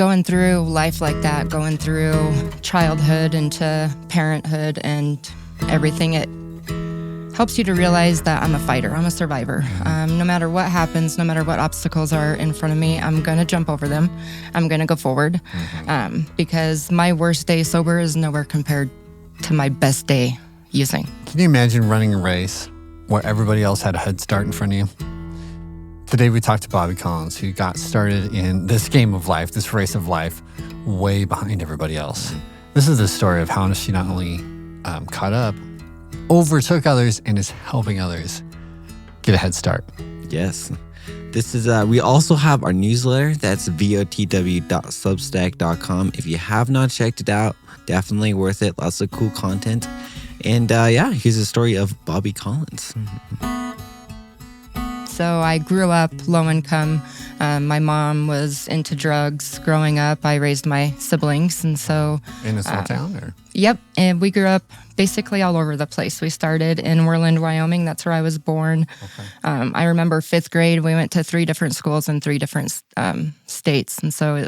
going through life like that, going through childhood into parenthood and everything, it helps you to realize that I'm a fighter. I'm a survivor. No matter what happens, no matter what obstacles are in front of me, I'm going to jump over them. I'm going to go forward because my worst day sober is nowhere compared to my best day using. Can you imagine running a race where everybody else had a head start in front of you? Today we talked to Bobbi Collins, who got started in this game of life, this race of life, way behind everybody else. This is the story of how she not only caught up, overtook others, and is helping others get a head start. Yes. This is, we also have our newsletter. That's votw.substack.com. If you have not checked it out, definitely worth it. Lots of cool content. And here's the story of Bobbi Collins. So I grew up low income. My mom was into drugs growing up. I raised my siblings. And so... In a small town? Or? Yep. And we grew up basically all over the place. We started in Worland, Wyoming. That's where I was born. Okay. I remember 5th grade, we went to 3 different schools in 3 different states. And so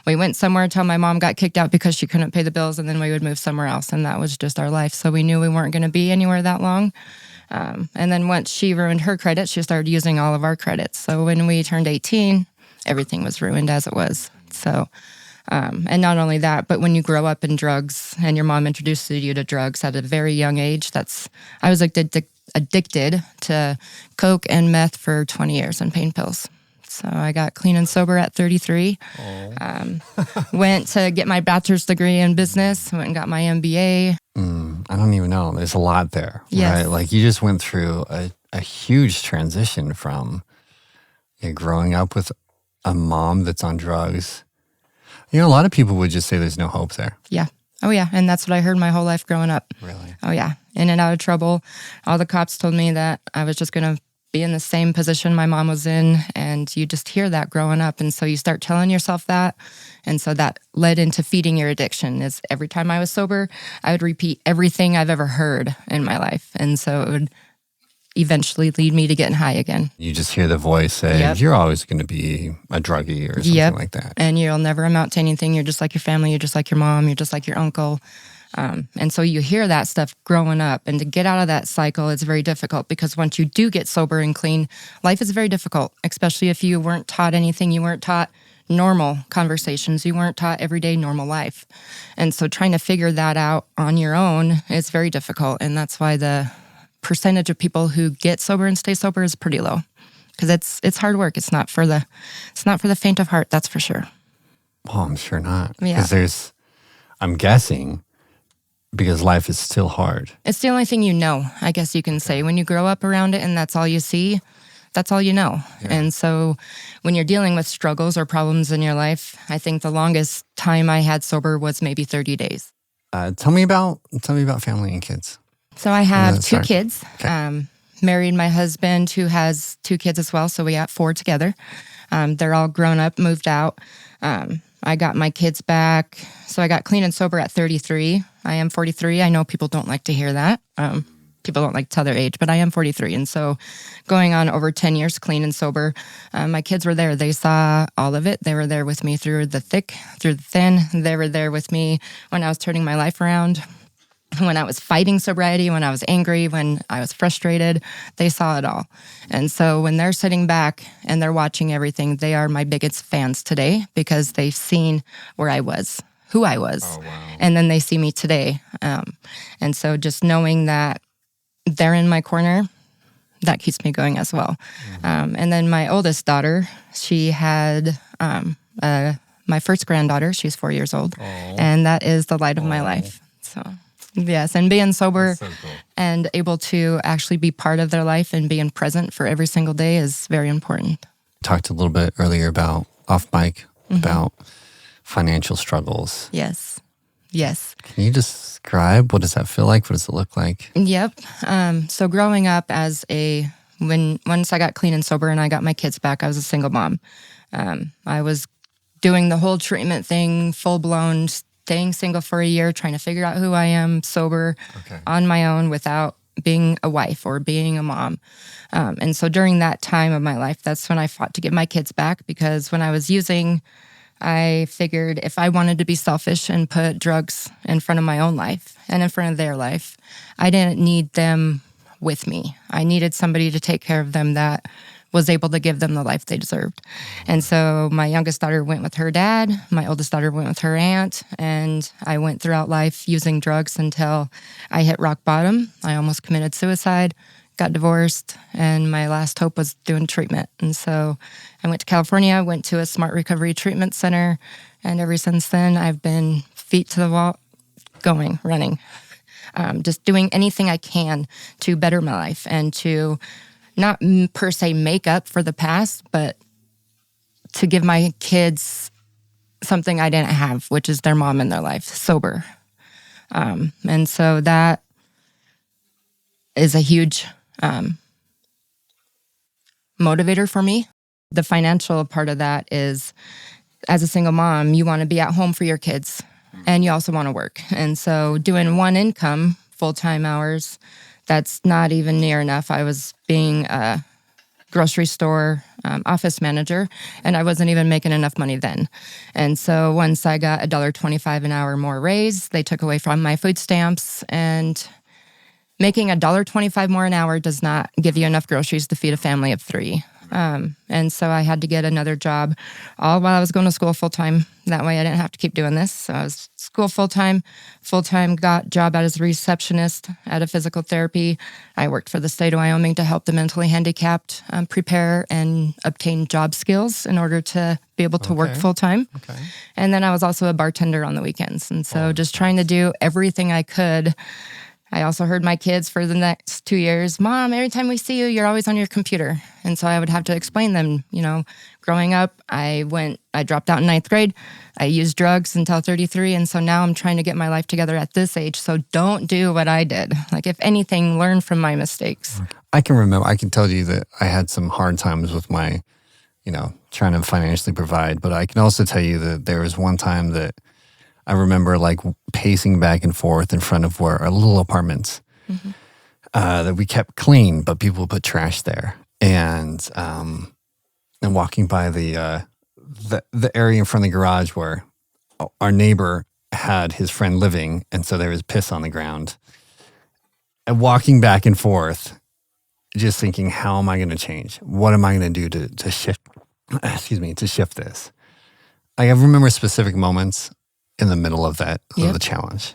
we went somewhere until my mom got kicked out because she couldn't pay the bills, and then we would move somewhere else. And that was just our life. So we knew we weren't going to be anywhere that long. And then once she ruined her credit, she started using all of our credits. So when we turned 18, everything was ruined as it was. So, and not only that, but when you grow up in drugs and your mom introduces you to drugs at a very young age, I was addicted to coke and meth for 20 years and pain pills. So I got clean and sober at 33. Went to get my bachelor's degree in business, went and got my MBA. I don't even know. There's a lot there, yes. Right? Like you just went through a huge transition from growing up with a mom that's on drugs. A lot of people would just say there's no hope there. Yeah. Oh, yeah. And that's what I heard my whole life growing up. Really? Oh, yeah. In and out of trouble. All the cops told me that I was just going to be in the same position my mom was in, and you just hear that growing up, and so you start telling yourself that, and so that led into feeding your addiction. Is every time I was sober, I would repeat everything I've ever heard in my life, and so it would eventually lead me to getting high again. You just hear the voice say, yep, you're always going to be a druggie or something like that. And you'll never amount to anything. You're just like your family, you're just like your mom, you're just like your uncle. And so you hear that stuff growing up, and to get out of that cycle, it's very difficult because once you do get sober and clean, life is very difficult, especially if you weren't taught anything. You weren't taught normal conversations. You weren't taught everyday normal life. And so trying to figure that out on your own is very difficult. And that's why the percentage of people who get sober and stay sober is pretty low, because it's hard work. It's not for the faint of heart. That's for sure. Well, I'm sure not. Yeah. Because I'm guessing, because life is still hard. It's the only thing you know, I guess you can say. When you grow up around it and that's all you see, that's all you know. Yeah. And so when you're dealing with struggles or problems in your life, I think the longest time I had sober was maybe 30 days. Tell me about family and kids. So I have 2 kids. Okay. Married my husband, who has 2 kids as well. So we got 4 together. They're all grown up, moved out. I got my kids back. So I got clean and sober at 33. I am 43. I know people don't like to hear that. People don't like to tell their age, but I am 43. And so going on over 10 years clean and sober, my kids were there. They saw all of it. They were there with me through the thick, through the thin. They were there with me when I was turning my life around, when I was fighting sobriety, when I was angry, when I was frustrated. They saw it all. And so when they're sitting back and they're watching everything, they are my biggest fans today because they've seen where I was, who I was. Oh, wow. And then they see me today. And so just knowing that they're in my corner, that keeps me going as well. Mm-hmm. And then my oldest daughter, she had my first granddaughter. She's 4 years old. And that is the light of my life. So... yes, and being sober so cool. And able to actually be part of their life and being present for every single day is very important. Talked a little bit earlier about off mic, about financial struggles. Yes. Can you describe, what does that feel like? What does it look like? Yep. So growing up once I got clean and sober and I got my kids back, I was a single mom. I was doing the whole treatment thing, full blown, staying single for a year, trying to figure out who I am sober on my own without being a wife or being a mom. And so during that time of my life, that's when I fought to get my kids back, because when I was using, I figured if I wanted to be selfish and put drugs in front of my own life and in front of their life, I didn't need them with me. I needed somebody to take care of them that was able to give them the life they deserved. And so my youngest daughter went with her dad, my oldest daughter went with her aunt, and I went throughout life using drugs until I hit rock bottom. I almost committed suicide, got divorced, and my last hope was doing treatment. And so I went to California, went to a smart recovery treatment center, and ever since then I've been feet to the wall, going, running, just doing anything I can to better my life and to not per se make up for the past, but to give my kids something I didn't have, which is their mom in their life, sober. And so that is a huge motivator for me. The financial part of that is, as a single mom, you want to be at home for your kids and you also want to work. And so doing one income, full-time hours, that's not even near enough. I was being a grocery store office manager, and I wasn't even making enough money then. And so once I got $1.25 an hour more raise, they took away from my food stamps, and making $1.25 more an hour does not give you enough groceries to feed a family of 3. And so I had to get another job all while I was going to school full-time. That way I didn't have to keep doing this. So I was school full-time, got job as a receptionist at a physical therapy. I worked for the state of Wyoming to help the mentally handicapped prepare and obtain job skills in order to be able to work full-time. Okay. And then I was also a bartender on the weekends. And so just trying to do everything I could. I also heard my kids for the next 2 years, Mom, every time we see you, you're always on your computer. And so I would have to explain them, growing up, I dropped out in 9th grade. I used drugs until 33. And so now I'm trying to get my life together at this age. So don't do what I did. Like, if anything, learn from my mistakes. I can tell you that I had some hard times with my, trying to financially provide. But I can also tell you that there was one time that I remember pacing back and forth in front of our little apartments that we kept clean, but people put trash there. And walking by the area in front of the garage where our neighbor had his friend living, and so there was piss on the ground. And walking back and forth, just thinking, how am I going to change? What am I going to do to shift? To shift this. I remember specific moments in the middle of that, of the challenge.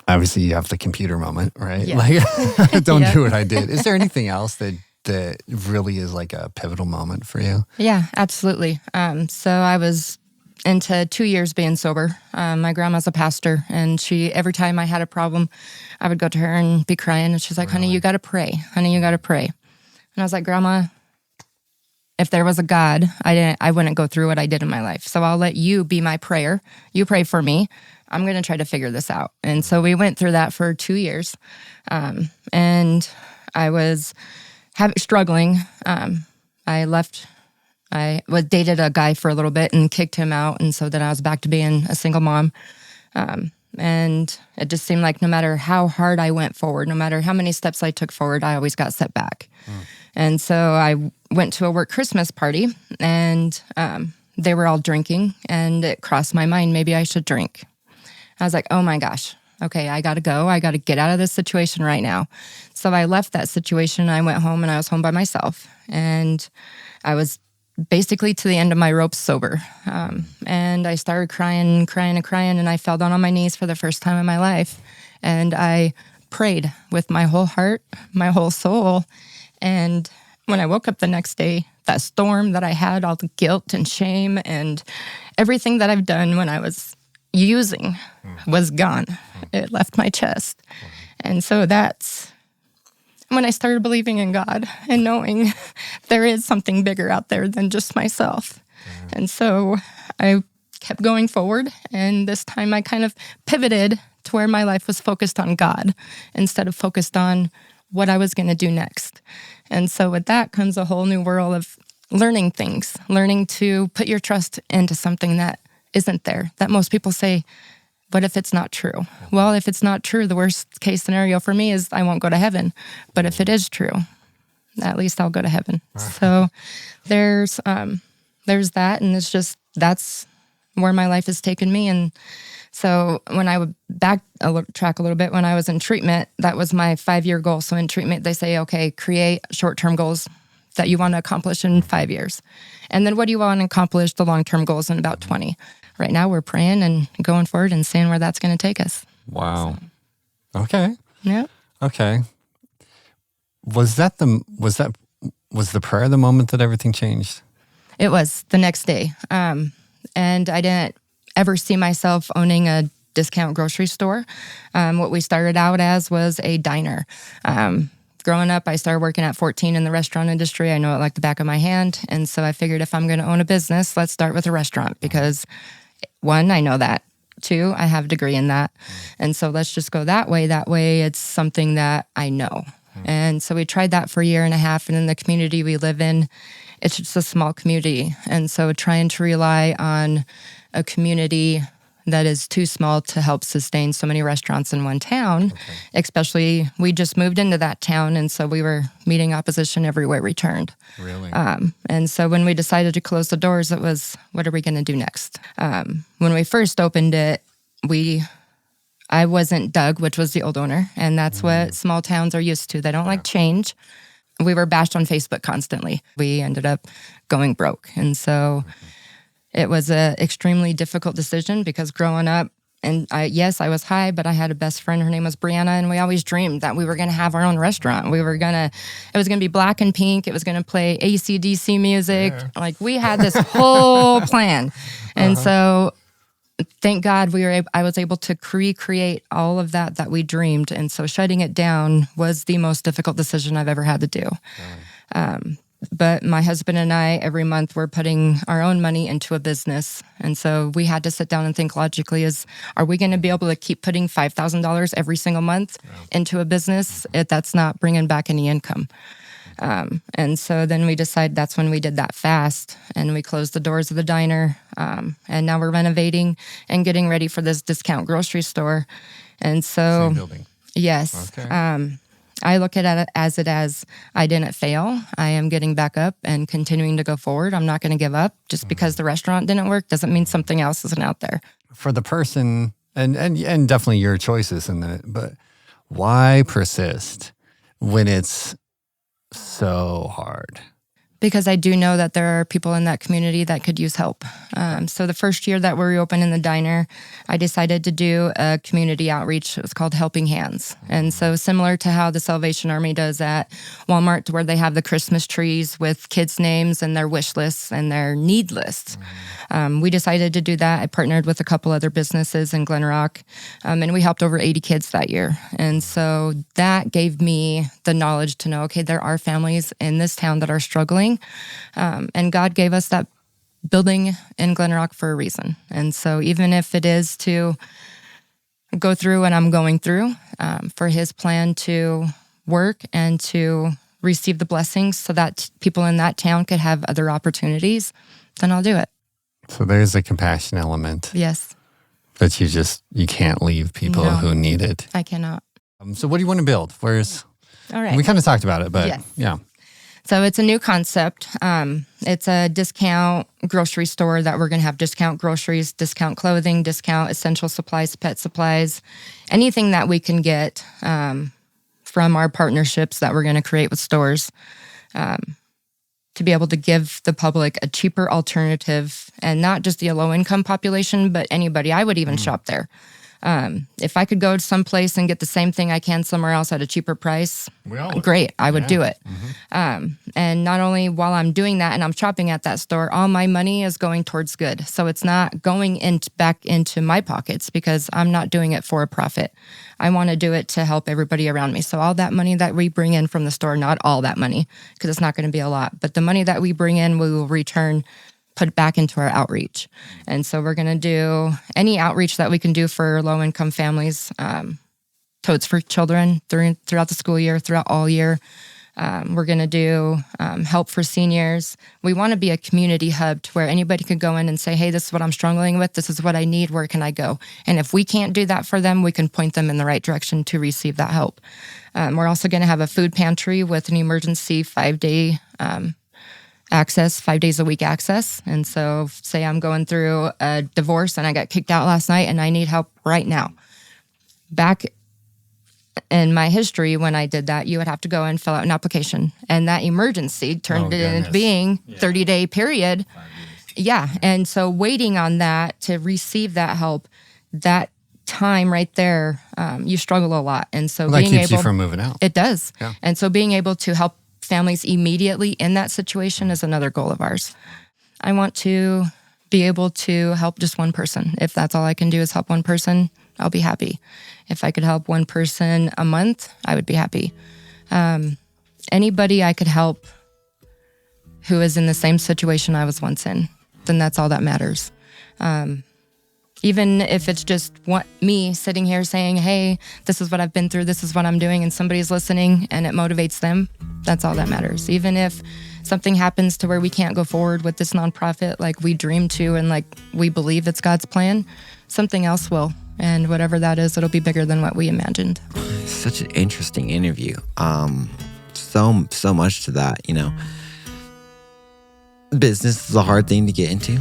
Obviously you have the computer moment, right? Yeah. Don't do what I did. Is there anything else that really is like a pivotal moment for you? Yeah, absolutely. So I was into 2 years being sober. My grandma's a pastor, and every time I had a problem, I would go to her and be crying, and she's like, Honey, you got to pray. Honey, you got to pray. And I was like, Grandma, if there was a God, I wouldn't go through what I did in my life. So I'll let you be my prayer. You pray for me. I'm going to try to figure this out. And so we went through that for 2 years. And I was struggling. I dated a guy for a little bit and kicked him out. And so then I was back to being a single mom. And it just seemed like no matter how hard I went forward, no matter how many steps I took forward, I always got set back. And so I went to a work Christmas party, and they were all drinking, and it crossed my mind, maybe I should drink. I was like, oh my gosh, okay, I got to go. I got to get out of this situation right now. So I left that situation. I went home, and I was home by myself, and I was basically to the end of my rope sober. And I started crying, and I fell down on my knees for the first time in my life. And I prayed with my whole heart, my whole soul. And when I woke up the next day, that storm that I had, all the guilt and shame and everything that I've done when I was using was gone. It left my chest. And so that's when I started believing in God and knowing there is something bigger out there than just myself. And so I kept going forward. And this time I kind of pivoted to where my life was focused on God instead of focused on what I was going to do next. And so with that comes a whole new world of learning things, learning to put your trust into something that isn't there, that most people say, what if it's not true? Well, if it's not true, the worst case scenario for me is I won't go to heaven. But if it is true, at least I'll go to heaven. So there's that. And it's just, that's where my life has taken me. And so when I would backtrack a little bit, when I was in treatment, that was my 5-year goal. So in treatment, they say, okay, create short-term goals that you want to accomplish in 5 years. And then what do you want to accomplish the long-term goals in about 20? Right now we're praying and going forward and seeing where that's going to take us. Wow. So. Okay. Yeah. Okay. Was the prayer the moment that everything changed? It was the next day. And I didn't ever see myself owning a discount grocery store. What we started out as was a diner. Growing up, I started working at 14 in the restaurant industry. I know it like the back of my hand. And so I figured if I'm going to own a business, let's start with a restaurant because 1, I know that. 2, I have a degree in that. And so let's just go that way. That way it's something that I know. And so we tried that for a year and a half. And in the community we live in, it's just a small community. And so trying to rely on a community that is too small to help sustain so many restaurants in one town, especially we just moved into that town. And so we were meeting opposition everywhere we turned. Really? And so when we decided to close the doors, it was, what are we going to do next? When we first opened it, I wasn't Doug, which was the old owner. And that's what small towns are used to. They don't like change. We were bashed on Facebook constantly. We ended up going broke. And so it was an extremely difficult decision because growing up, and I was high, but I had a best friend. Her name was Brianna, and we always dreamed that we were going to have our own restaurant. It was going to be black and pink. It was going to play AC/DC music. Yeah. Like we had this whole plan. And so thank God I was able to recreate all of that we dreamed. And so shutting it down was the most difficult decision I've ever had to do. But my husband and I, every month, we're putting our own money into a business. And so we had to sit down and think logically are we going to be able to keep putting $5,000 every single month into a business if that's not bringing back any income? And so then we decided that's when we did that fast and we closed the doors of the diner. And now we're renovating and getting ready for this discount grocery store. And so, same building. Yes. Okay. I look at it as I didn't fail. I am getting back up and continuing to go forward. I'm not going to give up. Just because the restaurant didn't work doesn't mean something else isn't out there. For the person, and definitely your choices in it, but why persist when it's so hard? Because I do know that there are people in that community that could use help. So the first year that we reopened in the diner, I decided to do a community outreach. It was called Helping Hands. And so similar to how the Salvation Army does at Walmart, where they have the Christmas trees with kids' names and their wish lists and their need lists. We decided to do that. I partnered with a couple other businesses in Glen Rock, and we helped over 80 kids that year. And so that gave me the knowledge to know, okay, there are families in this town that are struggling. And God gave us that building in Glen Rock for a reason. And so even if it is to go through what I'm going through, for his plan to work and to receive the blessings so that people in that town could have other opportunities, then I'll do it. So there's a compassion element. Yes. That you can't leave people who need it. I cannot. So what do you want to build? All right. We kind of talked about it, but yeah. So it's a new concept. It's a discount grocery store that we're going to have discount groceries, discount clothing, discount essential supplies, pet supplies, anything that we can get from our partnerships that we're going to create with stores to be able to give the public a cheaper alternative, and not just the low-income population, but anybody. I would even shop there. If I could go to some place and get the same thing I can somewhere else at a cheaper price, great, I would do it. And not only while I'm doing that and I'm shopping at that store, all my money is going towards good. So it's not going back into my pockets because I'm not doing it for a profit. I want to do it to help everybody around me. So all that money that we bring in from the store, not all that money, because it's not going to be a lot, but the money that we bring in, we will put it back into our outreach. And so we're going to do any outreach that we can do for low-income families, totes for children throughout the school year, throughout all year. We're going to do help for seniors. We want to be a community hub to where anybody can go in and say, hey, this is what I'm struggling with. This is what I need. Where can I go? And if we can't do that for them, we can point them in the right direction to receive that help. We're also going to have a food pantry with an emergency 5-day access, 5 days a week access. And so say I'm going through a divorce and I got kicked out last night and I need help right now. Back in my history, when I did that, you would have to go and fill out an application. And that emergency turned it into being 30-day period. Yeah. And so waiting on that to receive that help, that time right there, you struggle a lot. And so that keeps you from moving out. It does. Yeah. And so being able to help families immediately in that situation is another goal of ours. I want to be able to help just one person. If that's all I can do is help one person, I'll be happy. If I could help one person a month, I would be happy. Anybody I could help who is in the same situation I was once in, then that's all that matters. Even if it's just me sitting here saying, hey, this is what I've been through, this is what I'm doing, and somebody's listening and it motivates them, that's all that matters. Even if something happens to where we can't go forward with this nonprofit like we dream to and like we believe it's God's plan, something else will. And whatever that is, it'll be bigger than what we imagined. Such an interesting interview. So much to that, Business is a hard thing to get into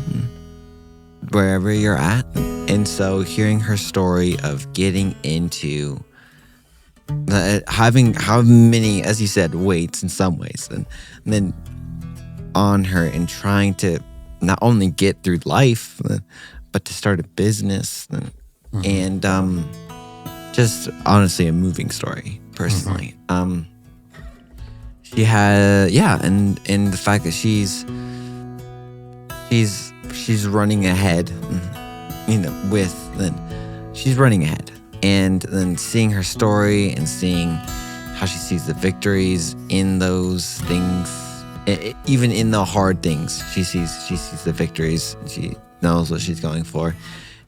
wherever you're at. And so hearing her story of getting into having how many, as you said, weights in some ways, and then on her and trying to not only get through life, but to start a business and just honestly a moving story personally. She had, and the fact that she's running ahead, she's running ahead, and then seeing her story and seeing how she sees the victories in those things, even in the hard things, she sees the victories. She knows what she's going for,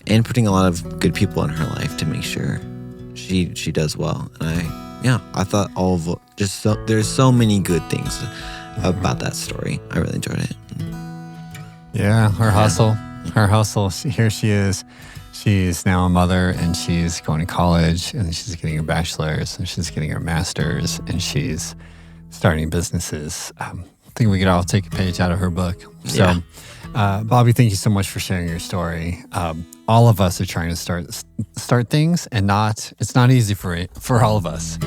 and putting a lot of good people in her life to make sure she does well. And I thought there's so many good things about that story. I really enjoyed it. Yeah, her hustle. Here she is. She's now a mother, and she's going to college, and she's getting her bachelor's, and she's getting her master's, and she's starting businesses. I think we could all take a page out of her book. So, Bobbi, thank you so much for sharing your story. All of us are trying to start things, and it's not easy for all of us.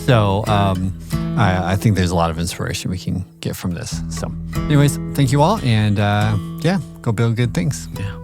So I think there's a lot of inspiration we can get from this. So anyways, thank you all, and go build good things. Yeah.